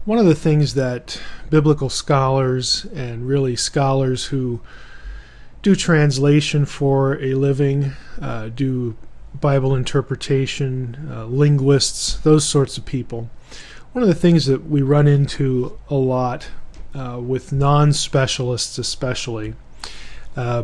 One of the things that biblical scholars and really scholars who do translation for a living, do Bible interpretation, linguists, those sorts of people, one of the things that we run into a lot with non-specialists especially,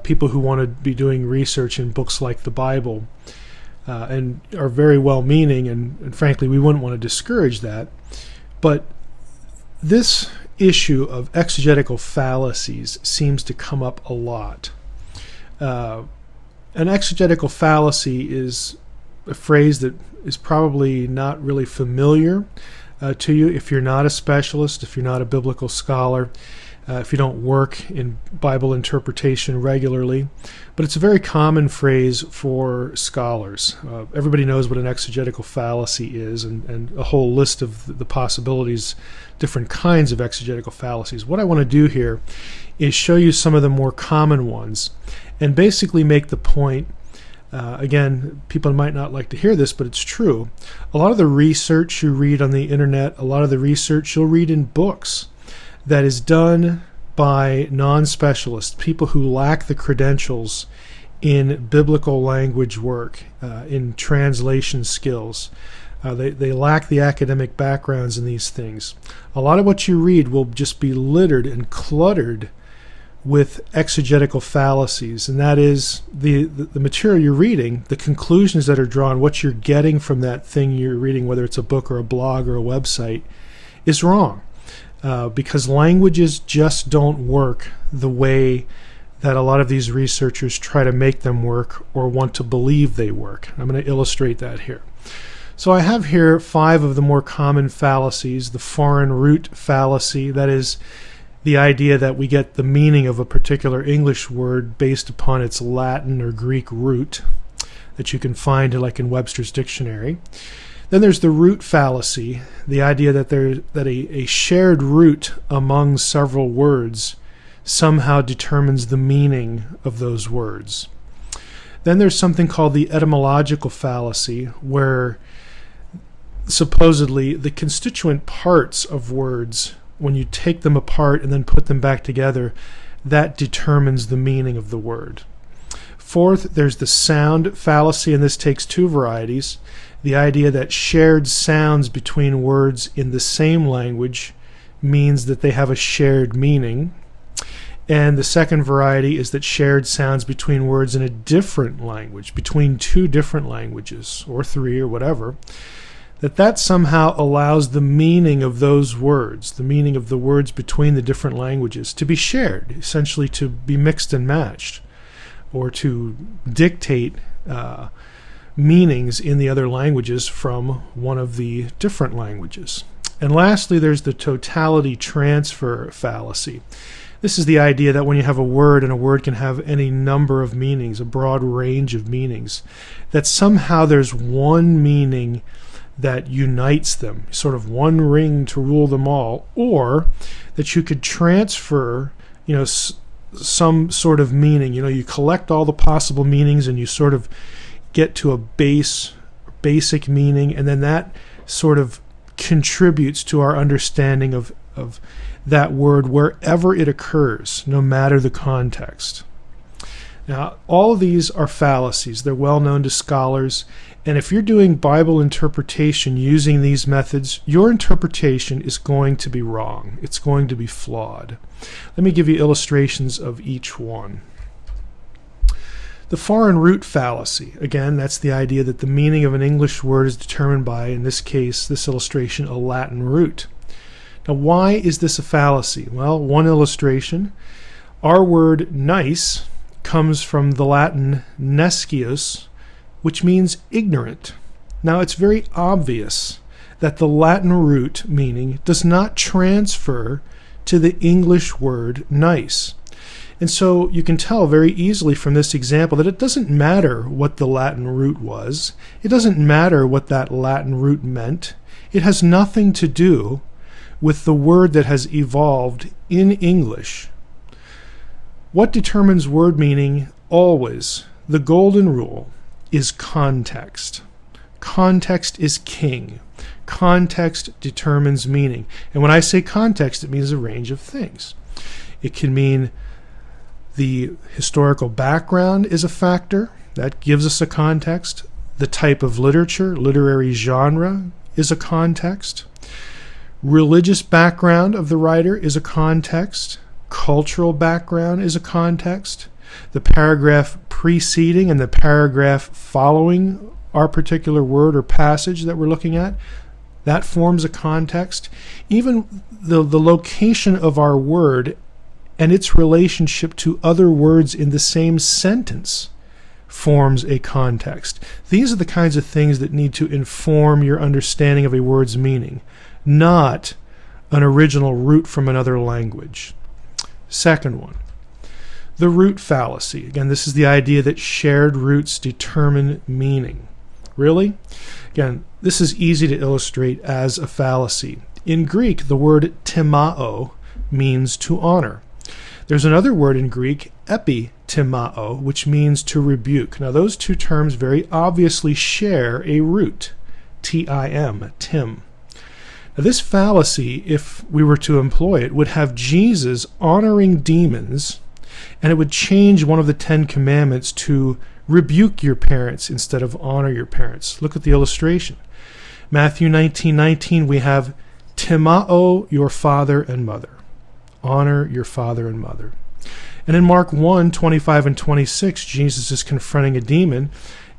people who want to be doing research in books like the Bible, and are very well-meaning, and frankly we wouldn't want to discourage that, but this issue of exegetical fallacies seems to come up a lot. An exegetical fallacy is a phrase that is probably not really familiar to you if you're not a specialist, if you're not a biblical scholar, if you don't work in Bible interpretation regularly. But it's a very common phrase for scholars. Everybody knows what an exegetical fallacy is, and a whole list of the possibilities, different kinds of exegetical fallacies. What I want to do here is show you some of the more common ones and basically make the point, again, people might not like to hear this, but it's true. A lot of the research you read on the internet, a lot of the research you'll read in books that is done by non-specialists, people who lack the credentials in biblical language work, in translation skills. They lack the academic backgrounds in these things. A lot of what you read will just be littered and cluttered with exegetical fallacies, and that is the material you're reading, the conclusions that are drawn, what you're getting from that thing you're reading, whether it's a book or a blog or a website, is wrong. Because languages just don't work the way that a lot of these researchers try to make them work or want to believe they work. I'm going to illustrate that here. So I have here 5 of the more common fallacies. The foreign root fallacy, that is the idea that we get the meaning of a particular English word based upon its Latin or Greek root that you can find like in Webster's dictionary. Then there's the root fallacy, the idea that a shared root among several words somehow determines the meaning of those words. Then there's something called the etymological fallacy, where supposedly the constituent parts of words, when you take them apart and then put them back together, that determines the meaning of the word. Fourth, there's the sound fallacy, and this takes 2 varieties. The idea that shared sounds between words in the same language means that they have a shared meaning. And the second variety is that shared sounds between words in a different language, between 2 different languages, or 3 or whatever, that somehow allows the meaning of those words, the meaning of the words between the different languages, to be shared, essentially to be mixed and matched, or to dictate meanings in the other languages from one of the different languages. And lastly, there's the totality transfer fallacy. This is the idea that when you have a word, and a word can have any number of meanings, a broad range of meanings, that somehow there's one meaning that unites them, sort of one ring to rule them all, or that you could transfer, some sort of meaning. You collect all the possible meanings and you sort of get to a basic meaning, and then that sort of contributes to our understanding of that word wherever it occurs, no matter the context. Now, all of these are fallacies. They're well known to scholars, and if you're doing Bible interpretation using these methods, your interpretation is going to be wrong. It's going to be flawed. Let me give you illustrations of each one. The foreign root fallacy, again, that's the idea that the meaning of an English word is determined by, in this case, this illustration, a Latin root. Now, why is this a fallacy? Well, one illustration, our word nice comes from the Latin nescius, which means ignorant. Now, it's very obvious that the Latin root meaning does not transfer to the English word nice. And so you can tell very easily from this example that it doesn't matter what the Latin root was. It doesn't matter what that Latin root meant. It has nothing to do with the word that has evolved in English. What determines word meaning always, the golden rule, is context. Context is king. Context determines meaning. And when I say context, it means a range of things. It can mean the historical background is a factor. That gives us a context. The type of literature, literary genre, is a context. Religious background of the writer is a context. Cultural background is a context. The paragraph preceding and the paragraph following our particular word or passage that we're looking at, that forms a context. Even the location of our word and its relationship to other words in the same sentence forms a context. These are the kinds of things that need to inform your understanding of a word's meaning, not an original root from another language. Second one, the root fallacy. Again, this is the idea that shared roots determine meaning. Really? Again, this is easy to illustrate as a fallacy. In Greek, the word timao means to honor. There's another word in Greek, epitimao, which means to rebuke. Now, those two terms very obviously share a root, T-I-M, tim. Now, this fallacy, if we were to employ it, would have Jesus honoring demons, and it would change one of the 10 commandments to rebuke your parents instead of honor your parents. Look at the illustration. Matthew 19:19, we have timao your father and mother. Honor your father and mother. And in Mark 1:25 and 26, Jesus is confronting a demon,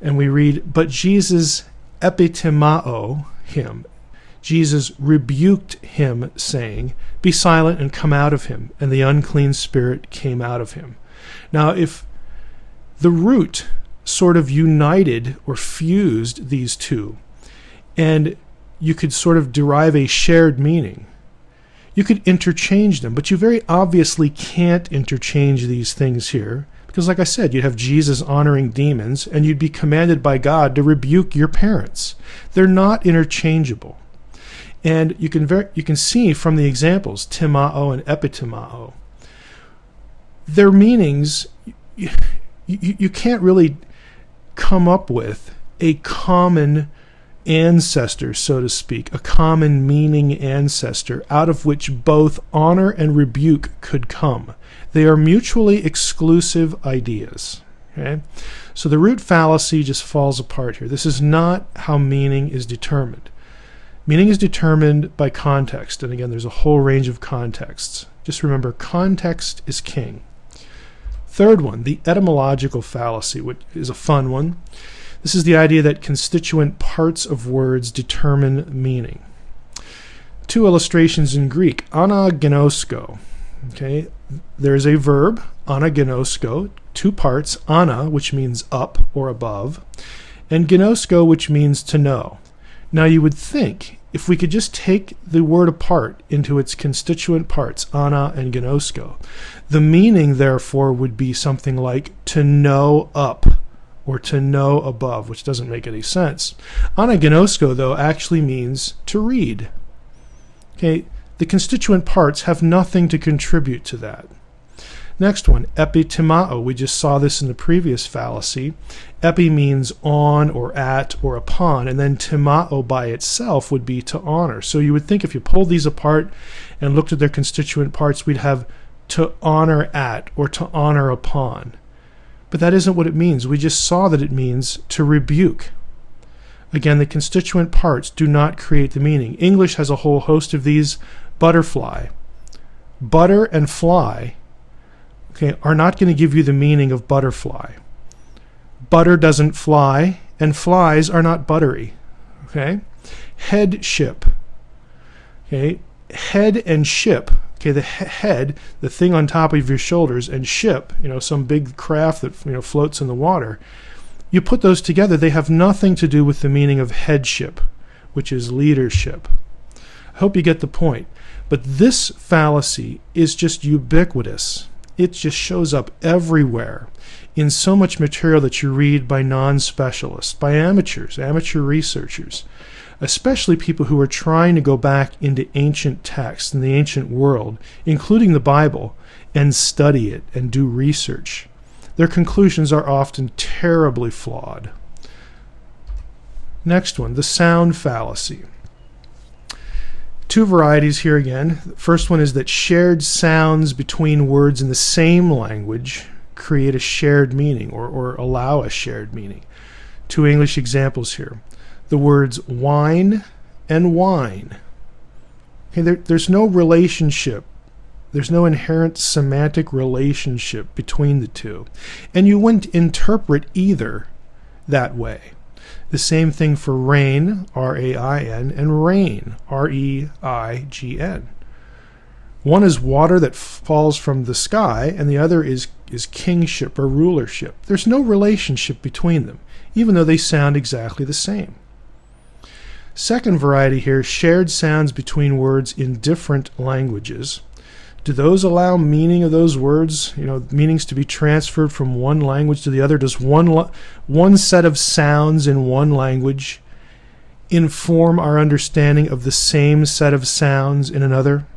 and we read, but Jesus epitimao him. Jesus rebuked him, saying, be silent and come out of him. And the unclean spirit came out of him. Now, if the root sort of united or fused these two, and you could sort of derive a shared meaning, you could interchange them, but you very obviously can't interchange these things here, because like I said, you'd have Jesus honoring demons, and you'd be commanded by God to rebuke your parents. They're not interchangeable. And you can see from the examples, timao and epitimao, their meanings, you can't really come up with a common ancestor, so to speak, a common meaning ancestor out of which both honor and rebuke could come. They are mutually exclusive ideas. Okay? So the root fallacy just falls apart here. This is not how meaning is determined. Meaning is determined by context, and again, there's a whole range of contexts. Just remember, context is king. Third one, the etymological fallacy, which is a fun one. This is the idea that constituent parts of words determine meaning. Two illustrations in Greek, anaginosko. Okay, there's a verb, anaginosko, two parts, ana, which means up or above, and ginosko, which means to know. Now you would think, if we could just take the word apart into its constituent parts, ana and ginosko, the meaning, therefore, would be something like to know up, or to know above, which doesn't make any sense. Anaginosko, though, actually means to read. Okay, the constituent parts have nothing to contribute to that. Next one, epitimao. We just saw this in the previous fallacy. Epi means on or at or upon, and then timao by itself would be to honor. So you would think if you pulled these apart and looked at their constituent parts, we'd have to honor at or to honor upon. But that isn't what it means. We just saw that it means to rebuke. Again, the constituent parts do not create the meaning. English has a whole host of these. Butterfly. Butter and fly, okay, are not going to give you the meaning of butterfly. Butter doesn't fly, and flies are not buttery. Okay? Headship. Okay? Head and ship. Okay, the head, the thing on top of your shoulders, and ship, some big craft that floats in the water. You put those together, they have nothing to do with the meaning of headship, which is leadership. I hope you get the point. But this fallacy is just ubiquitous. It just shows up everywhere in so much material that you read by non-specialists, by amateurs, amateur researchers, especially people who are trying to go back into ancient texts in the ancient world, including the Bible, and study it and do research. Their conclusions are often terribly flawed. Next one, the sound fallacy. two varieties here again. The first one is that shared sounds between words in the same language create a shared meaning or allow a shared meaning. Two English examples here. The words wine and wine. Okay, there's no relationship. There's no inherent semantic relationship between the two. And you wouldn't interpret either that way. The same thing for rain, R-A-I-N, and reign, R-E-I-G-N. One is water that falls from the sky, and the other is kingship or rulership. There's no relationship between them, even though they sound exactly the same. Second variety here, shared sounds between words in different languages. Do those allow meaning of those words, meanings to be transferred from one language to the other? Does one set of sounds in one language inform our understanding of the same set of sounds in another?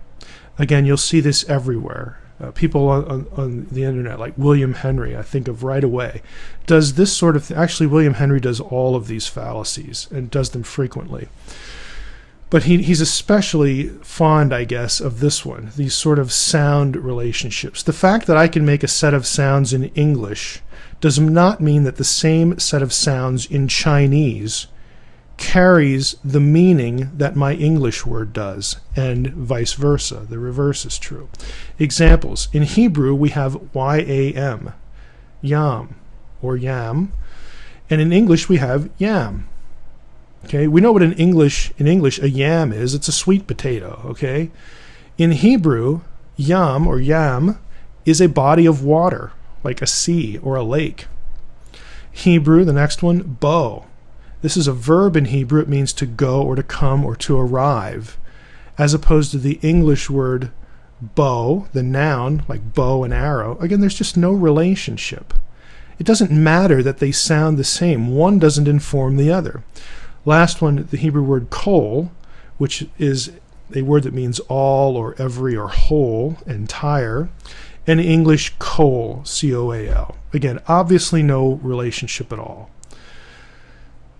Again, you'll see this everywhere. People on the internet, like William Henry, I think of right away, does this sort of thing. Actually, William Henry does all of these fallacies and does them frequently. But he's especially fond, I guess, of this one, these sort of sound relationships. The fact that I can make a set of sounds in English does not mean that the same set of sounds in Chinese carries the meaning that my English word does, and vice versa. The reverse is true. Examples. In Hebrew, we have Y-A-M, yam, or yam, and in English we have yam. Okay, we know what in English a yam is. It's a sweet potato, okay? In Hebrew, yam or yam is a body of water, like a sea or a lake. Hebrew, the next one, bo. This is a verb in Hebrew. It means to go or to come or to arrive, as opposed to the English word bow, the noun, like bow and arrow. Again, there's just no relationship. It doesn't matter that they sound the same. One doesn't inform the other. Last one, the Hebrew word kol, which is a word that means all or every or whole, entire, and English coal, C-O-A-L. Again, obviously no relationship at all.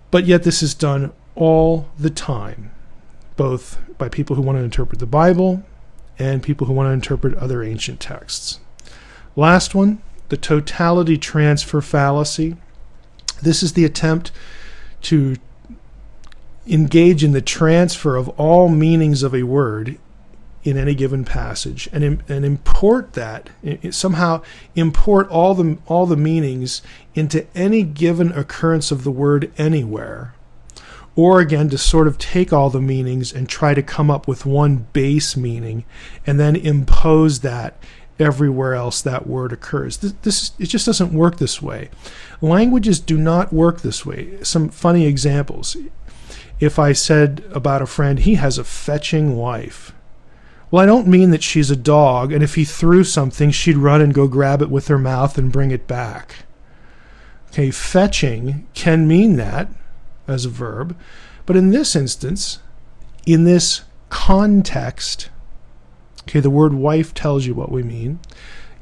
But yet this is done all the time, both by people who want to interpret the Bible and people who want to interpret other ancient texts. Last one, the totality transfer fallacy. This is the attempt to engage in the transfer of all meanings of a word in any given passage and import that, somehow import all the meanings into any given occurrence of the word anywhere. Or again, to sort of take all the meanings and try to come up with one base meaning and then impose that everywhere else that word occurs. It just doesn't work this way. Languages do not work this way. Some funny examples. If I said about a friend, he has a fetching wife. Well, I don't mean that she's a dog, and if he threw something, she'd run and go grab it with her mouth and bring it back. Okay, fetching can mean that as a verb, but in this instance, in this context, okay, the word wife tells you what we mean.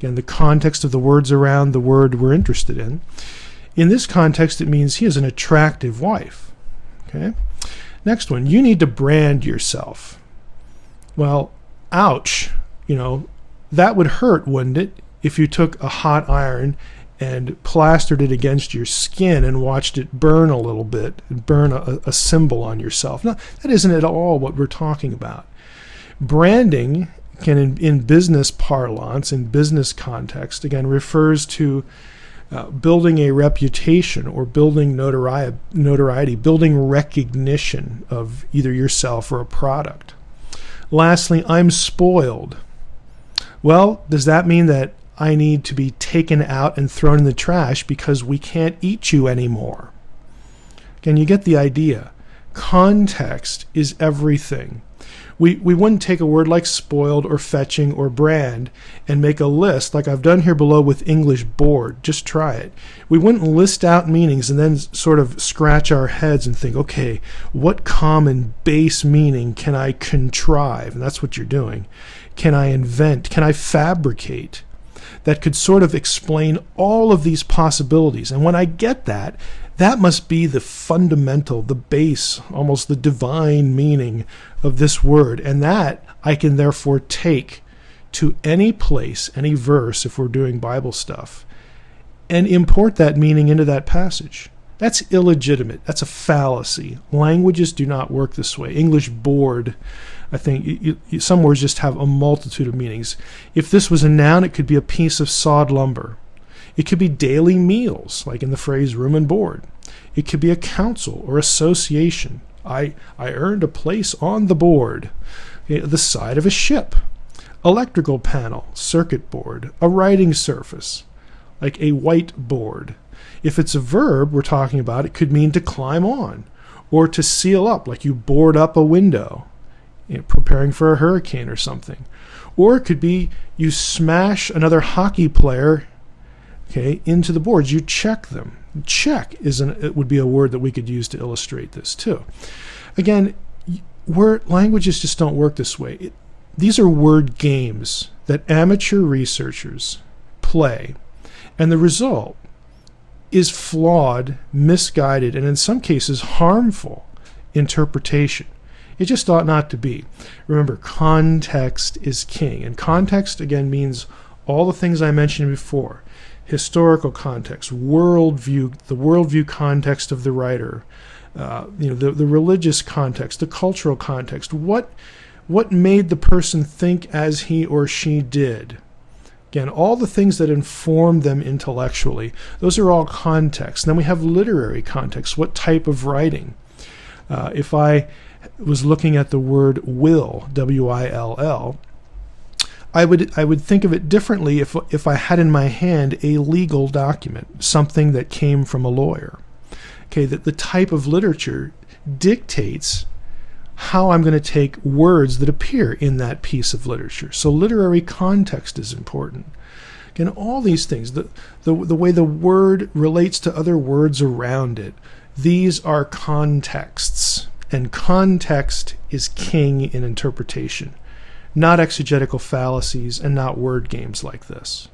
Again, the context of the words around the word we're interested in. In this context, it means he has an attractive wife. Okay. Next one, you need to brand yourself. Well, ouch, that would hurt, wouldn't it, if you took a hot iron and plastered it against your skin and watched it burn a little bit, burn a symbol on yourself. No, that isn't at all what we're talking about. Branding can, in business parlance, in business context, again, refers to building a reputation or building notoriety, building recognition of either yourself or a product. Lastly, I'm spoiled. Well, does that mean that I need to be taken out and thrown in the trash because we can't eat you anymore? Again, you get the idea. Context is everything. We wouldn't take a word like spoiled or fetching or brand and make a list like I've done here below with English board. Just try it. We wouldn't list out meanings and then sort of scratch our heads and think, okay, what common base meaning can I contrive? And that's what you're doing. Can I invent? Can I fabricate? That could sort of explain all of these possibilities. And when I get that, That must be the fundamental, the base, almost the divine meaning of this word. And that I can therefore take to any place, any verse, if we're doing Bible stuff, and import that meaning into that passage. That's illegitimate. That's a fallacy. Languages do not work this way. English board, I think, some words just have a multitude of meanings. If this was a noun, it could be a piece of sawed lumber. It could be daily meals, like in the phrase room and board. It could be a council or association. I earned a place on the board. The side of a ship. Electrical panel, circuit board, a writing surface, like a whiteboard. If it's a verb we're talking about, it could mean to climb on or to seal up, like you board up a window, preparing for a hurricane or something. Or it could be you smash another hockey player, into the boards. You check them. Check it would be a word that we could use to illustrate this too. Again, languages just don't work this way. These are word games that amateur researchers play, and the result is flawed, misguided, and in some cases harmful interpretation. It just ought not to be. Remember, context is king, and context again means all the things I mentioned before. Historical context, worldview, the worldview context of the writer, the religious context, the cultural context, what made the person think as he or she did. Again, all the things that inform them intellectually, those are all context. Then we have literary context, what type of writing. If I was looking at the word will, W-I-L-L, I would think of it differently if I had in my hand a legal document, something that came from a lawyer. That the type of literature dictates how I'm going to take words that appear in that piece of literature. So literary context is important. Again, all these things, the way the word relates to other words around it, these are contexts. And context is king in interpretation. Not exegetical fallacies and not word games like this.